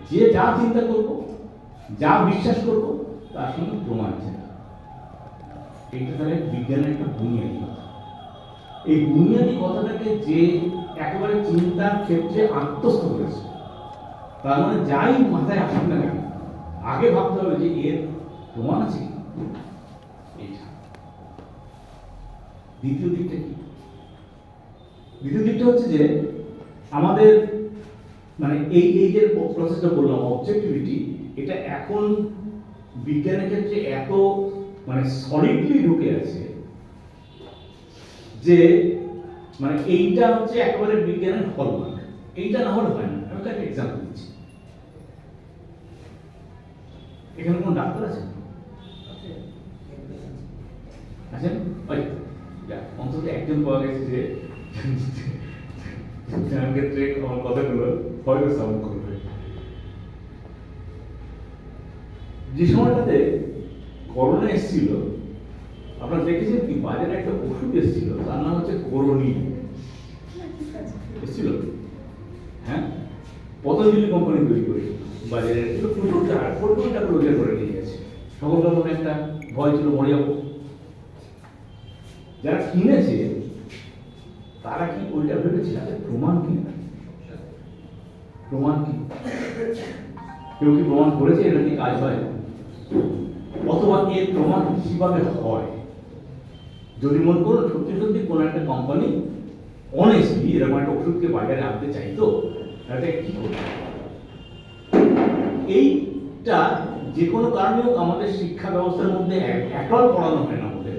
যে যা চিন্তা করব, যা বিশ্বাস করব, তার সঙ্গে প্রমাণ চাই। এইটা তাহলে বিজ্ঞানের একটা বুনিয়াদী কথা। এই বুনিয়াদী কথাটাকে যে একেবারে চিন্তার ক্ষেত্রে আত্মস্থ করেছে, তার মানে যাই মাথায় আসুক না কেন, আগে ভাবতে হবে যে এর প্রমাণ আছে কি। এইটা দ্বিতীয় দিকটা কি? দ্বিতীয় দিকটা হচ্ছে যে আমাদের মানে এই এই যে প্রসেসটা বললাম অবজেক্টিভিটি, এটা এখন বিজ্ঞানের ক্ষেত্রে এত মানে সলিডলি ঢুকে আছে যে মানে এইটা হচ্ছে একেবারে বিজ্ঞানের হলমার্ক। এইটা না হলে হয় না। আমি একটা এক্সাম্পল দিচ্ছি। এখানে কোন ডাক্তার আছেন? আছেন? ওই অন্তত একজন পাওয়া গেছে যে ক্ষেত্রে আমার কথাগুলো হয়তো সাউন্ড করবে। যে সময়টাতে করোনা এসেছিল, আপনারা দেখেছেন কি বাজারে একটা ওষুধ এসেছিল, তার নাম হচ্ছে করোনি। এসেছিল, হ্যাঁ, পতঞ্জলি কোম্পানি তৈরি করে বাজারে প্রচুর টাকা রোজগার করে নিয়ে গেছে। সকলের মনে একটা ভয় ছিল মরে যাবো। যারা কিনেছে তারা কি ওইটা ভেবেছে প্রমাণ কি? প্রমাণ কি? কেউ কি প্রমাণ করেছে এটা কি কাজ হয়? অথবা এর প্রমাণ কিভাবে হয়? যদি মনে করুন সত্যি সত্যি কোনো একটা কোম্পানি অনেস্টলি এরকম একটা ওষুধকে বাজারে আনতে চাইতো, তাহলে কি করবে? এইটা যে কোনো কারণেও আমাদের শিক্ষা ব্যবস্থার মধ্যে একল পড়ানো হয় না, আমাদের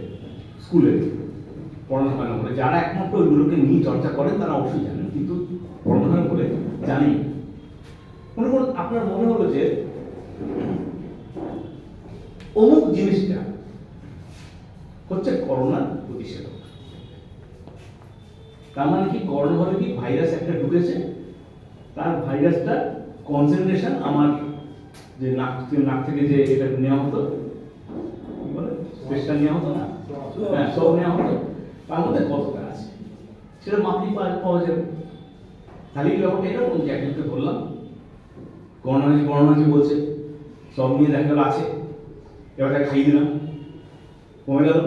স্কুলে পড়ানো হয় না বলে। যারা একমাত্র ওইগুলোকে নিয়ে চর্চা করেন তারা অবশ্যই জানেন, কিন্তু পড়ানো হয় বলে জানি। মনে করুন আপনার মনে হলো যে অমুক জিনিসটা হচ্ছে করোনার প্রতিষেধক। তার মানে কি করোনা হলে কি ভাইরাস একটা ঢুকেছে, তার ভাইরাসটা কনসেন্ট্রেশন আমার যে নাক থেকে যে এটা নেওয়া হতো, কি বলে স্পেসটা নেওয়া হতো না, হ্যাঁ সব নেওয়া হতো, তার মধ্যে কতটা আছে সেটা মাপলেই পাওয়া যাবে। খালি ব্যাপারটা এরকম যে একজনকে বললাম করোনা বলছে, সব নিয়ে দেখা গেল আছে, এবার তাকে খাইয়ে দিলাম, কমে গেল,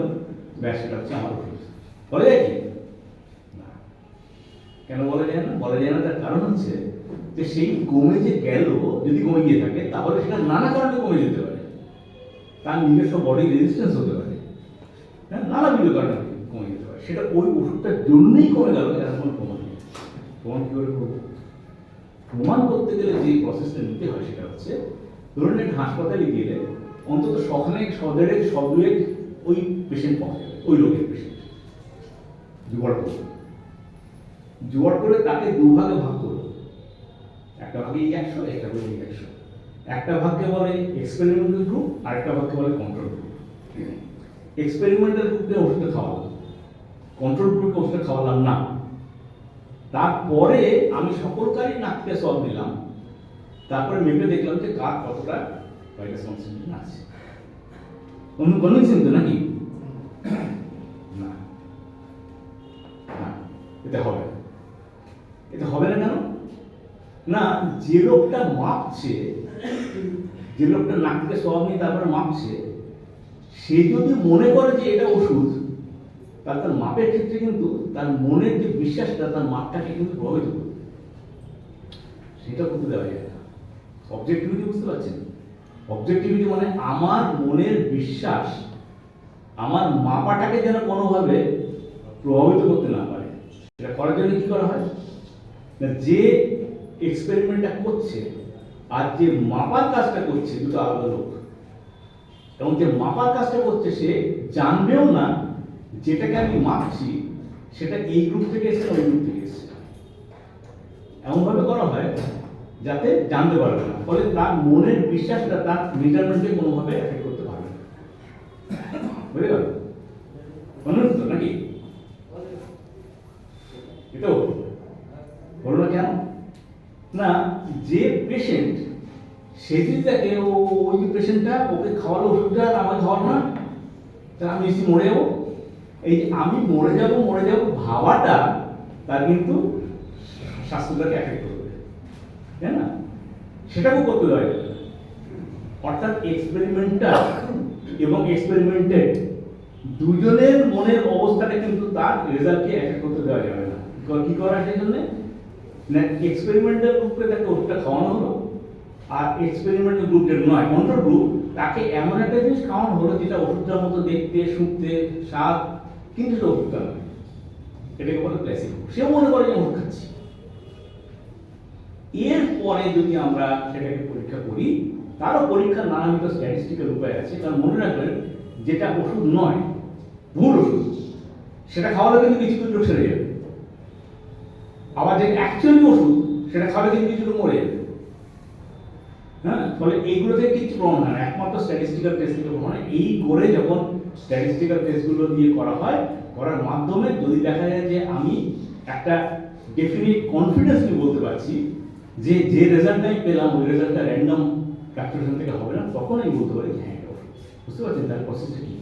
ব্যাস সেটা হচ্ছে আমার ওষুধ। বলা যায় কি না? কেন বলা যায় না? বলা যায় না তার কারণ হচ্ছে যে সেই কমে যে গেল, যদি কমে গিয়ে থাকে তাহলে সেটা নানা কারণে কমে যেতে পারে। তার নিজস্ব বডি রেজিস্ট্যান্স হতে পারে, হ্যাঁ, নানা বিভিন্ন কারণে কমে যেতে পারে। সেটা ওই ওষুধটার জন্যই কমে গেল, এর কোনো প্রমাণ নেই। প্রমাণ কি করে করবো? প্রমাণ করতে গেলে যে প্রসেসটা নিতে হয় সেটা হচ্ছে, ধরুন একটা হাসপাতালে গেলে অন্তত সখানেক সদেরেক সদুয়েক ওই পেশেন্ট পাওয়া যাবে, ওই রোগের পেশেন্ট জোগাড় করে তাকে দুভাগে ভাগ করবো। একটা ভাগে 100, একটা ভাগে 100। একটা ভাগকে বলে এক্সপেরিমেন্টাল গ্রুপ, আর একটা ভাগকে বলে কন্ট্রোল গ্রুপ। এক্সপেরিমেন্টাল গ্রুপে ওষুধটা খাওয়ালাম, কন্ট্রোল গ্রুপে ওষুধটা খাওয়ালাম না। তারপরে আমি সকলকারই নাককে সব দিলাম, তারপরে মেপে দেখলাম যে কার কতটা ভাইরাস কনসেন্ট্রেশন আছে। কনভিনসিং তো নাকি? না, এটা হবে না। এটা হবে না কেন? না, যে লোকটা মাপছে, যে লোকটা নাক থেকে সব নিয়ে তারপরে মাপছে, সে যদি মনে করে যে এটা ওষুধ, তার মাপের ক্ষেত্রে কিন্তু তার মনের যে বিশ্বাসটা, তার মাপটাকে কিন্তু প্রভাবিত করবে। সেটা করতে দেওয়া যায় না। অবজেক্টিভিটি বুঝতে পারছেন? অবজেক্টিভিটি মানে আমার মনের বিশ্বাস আমার মাপাটাকে যেন কোনোভাবে প্রভাবিত করতে না পারে। এটা করার জন্য কি করা হয়? যে এক্সপেরিমেন্টটা করছে আর যে মাপার কাজটা করছে দুটো আলাদা লোক, এবং যে মাপার কাজটা করছে সে জানবেও না যেটাকে আমি মাপছি সেটা এই গ্রুপ থেকে এসেছে, ওই গ্রুপ থেকে এসেছে। এমনভাবে করা হয় যাতে জানতে পারবে না, ফলে তার মনের বিশ্বাসটা তার মেজারমেন্টকে কোনোভাবে এফেক্ট করতে পারবে না। বুঝে গেল? মনে হচ্ছে নাকি? এটাও বলো না কেন? না, যে পেশেন্ট সে যদি দেখে ওই পেশেন্টটা ওকে খাওয়ালো ওষুধটা আর আমার খাওয়ালো না, তা আমি বেশি মরে যাবো। এই যে আমি মরে যাবো ভাবাটা তার কিন্তু স্বাস্থ্যটাকে এফেক্ট করবে, তাই না? সেটাকেও করতে দেওয়া যাবে না। অর্থাৎ এক্সপেরিমেন্টাল এবং এক্সপেরিমেন্টেড দুজনের মনের অবস্থাটা কিন্তু তার রেজাল্টকে এফেক্ট করতে দেওয়া যাবে না। কি করা সেই জন্য না, এক্সপেরিমেন্টাল গ্রুপকে তাকে ওষুধটা খাওয়ানো হলো, আর এক্সপেরিমেন্টাল গ্রুপ যেটা নয় কন্ট্রোল গ্রুপ, তাকে এমন একটা জিনিস খাওয়ানো হলো যেটা ওষুধটার মতো দেখতে, শুনতে, স্বাদ, কিন্তু সেটা ওষুধটা নয়। এটাকে বলে প্লেসিবো। সেও মনে করে যে ওষুধ খাচ্ছি। এরপরে যদি আমরা সেটাকে পরীক্ষা করি, তারও পরীক্ষার নানাবিধ স্ট্যাটিস্টিক্যাল উপায় আছে। কারণ মনে রাখবেন, যেটা ওষুধ নয়, ভুল ওষুধ, সেটা খাওয়ালে কিন্তু কিছু কিছু লোক সেরে যাবে। আবার যে অ্যাকচুয়ালি ওষুধ, সেটা খাওয়ালে কিন্তু কিছু লোক মরে যাবে। হ্যাঁ, ফলে এইগুলো থেকে কিছু প্রমাণ হয় না, একমাত্র স্ট্যাটিস্টিক্যাল টেস্ট থেকে প্রমাণ হয়। এই করে যখন স্ট্যাটিস্টিক্যাল টেস্টগুলো দিয়ে করা হয়, করার মাধ্যমে যদি দেখা যায় যে আমি একটা ডেফিনিট কনফিডেন্সলি বলতে পারছি যে যে রেজাল্টটা আমি পেলাম ওই রেজাল্টটা র্যান্ডম ক্যালকুলেশন থেকে হবে না, তখন আমি বলতে পারি যে হ্যাঁ এটা ওষুধ। বুঝতে পারছেন তার প্রসেসটা কি?